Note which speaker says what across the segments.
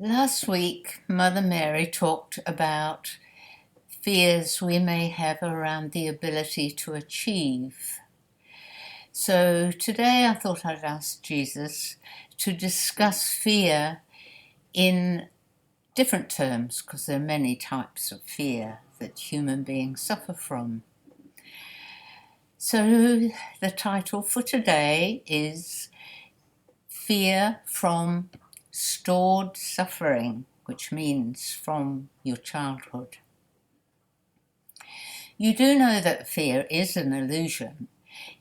Speaker 1: Last week, Mother Mary talked about fears we may have around the ability to achieve. So today I thought I'd ask Jesus to discuss fear in different terms, because there are many types of fear that human beings suffer from. So the title for today is Fear from Stored Suffering, which means from your childhood. You do know that fear is an illusion,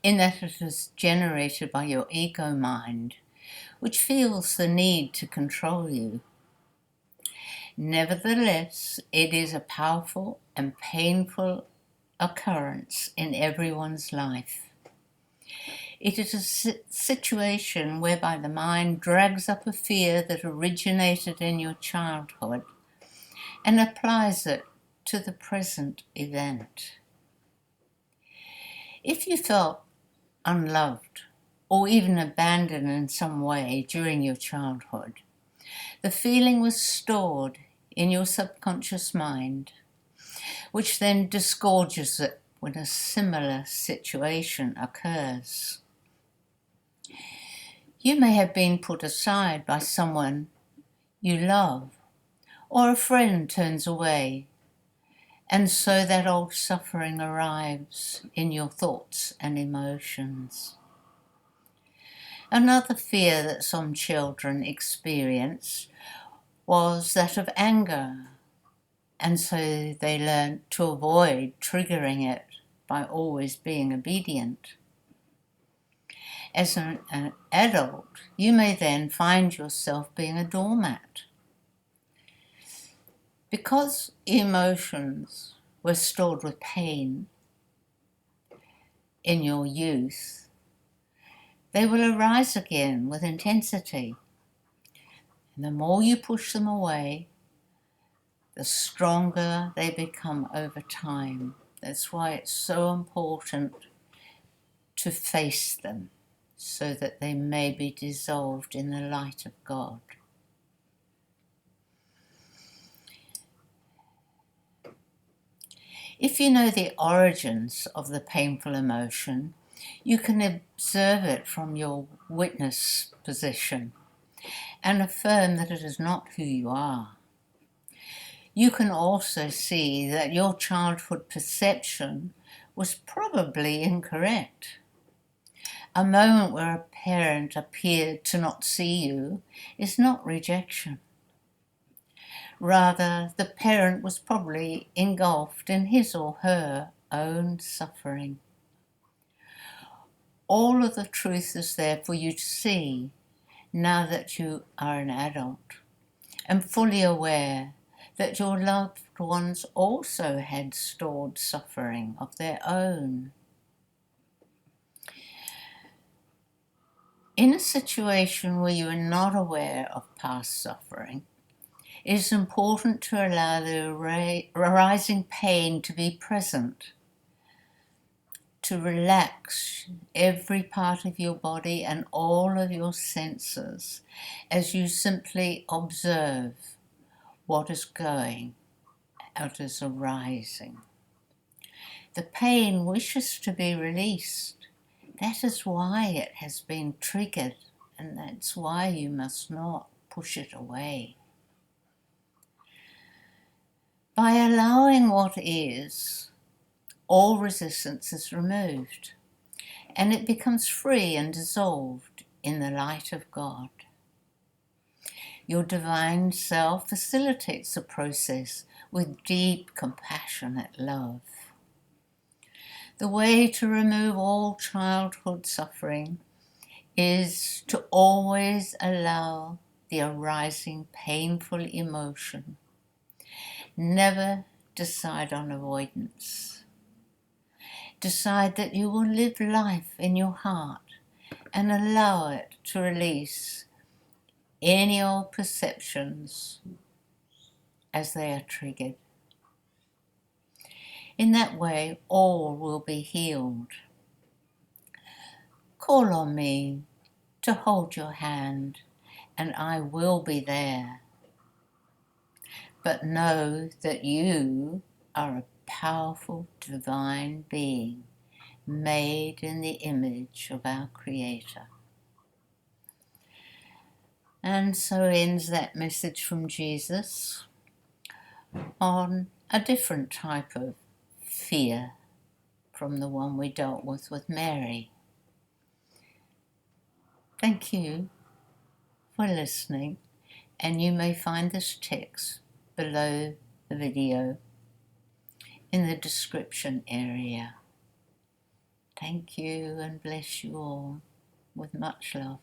Speaker 1: in that it is generated by your ego mind, which feels the need to control you. Nevertheless, it is a powerful and painful occurrence in everyone's life. It is a situation whereby the mind drags up a fear that originated in your childhood and applies it to the present event. If you felt unloved or even abandoned in some way during your childhood, the feeling was stored in your subconscious mind, which then disgorges it when a similar situation occurs. You may have been put aside by someone you love, or a friend turns away, and so that old suffering arrives in your thoughts and emotions. Another fear that some children experience was that of anger, and so they learned to avoid triggering it by always being obedient. As an adult, you may then find yourself being a doormat. Because emotions were stored with pain in your youth, they will arise again with intensity. And the more you push them away, the stronger they become over time. That's why it's so important to face them, so that they may be dissolved in the light of God. If you know the origins of the painful emotion, you can observe it from your witness position and affirm that it is not who you are. You can also see that your childhood perception was probably incorrect. A moment where a parent appeared to not see you is not rejection. Rather, the parent was probably engulfed in his or her own suffering. All of the truth is there for you to see now that you are an adult and fully aware that your loved ones also had stored suffering of their own. In a situation where you are not aware of past suffering, it is important to allow the arising pain to be present, to relax every part of your body and all of your senses as you simply observe what is going, what is arising. The pain wishes to be released. That is why it has been triggered, and that's why you must not push it away. By allowing what is, all resistance is removed, and it becomes free and dissolved in the light of God. Your divine self facilitates the process with deep, compassionate love. The way to remove all childhood suffering is to always allow the arising painful emotion. Never decide on avoidance. Decide that you will live life in your heart and allow it to release any old perceptions as they are triggered. In that way, all will be healed. Call on me to hold your hand, and I will be there but know that you are a powerful divine being made in the image of our Creator. And so ends that message from Jesus on a different type of fear from the one we dealt with Mary. Thank you for listening, and you may find this text below the video in the description area. Thank you and bless you all with much love.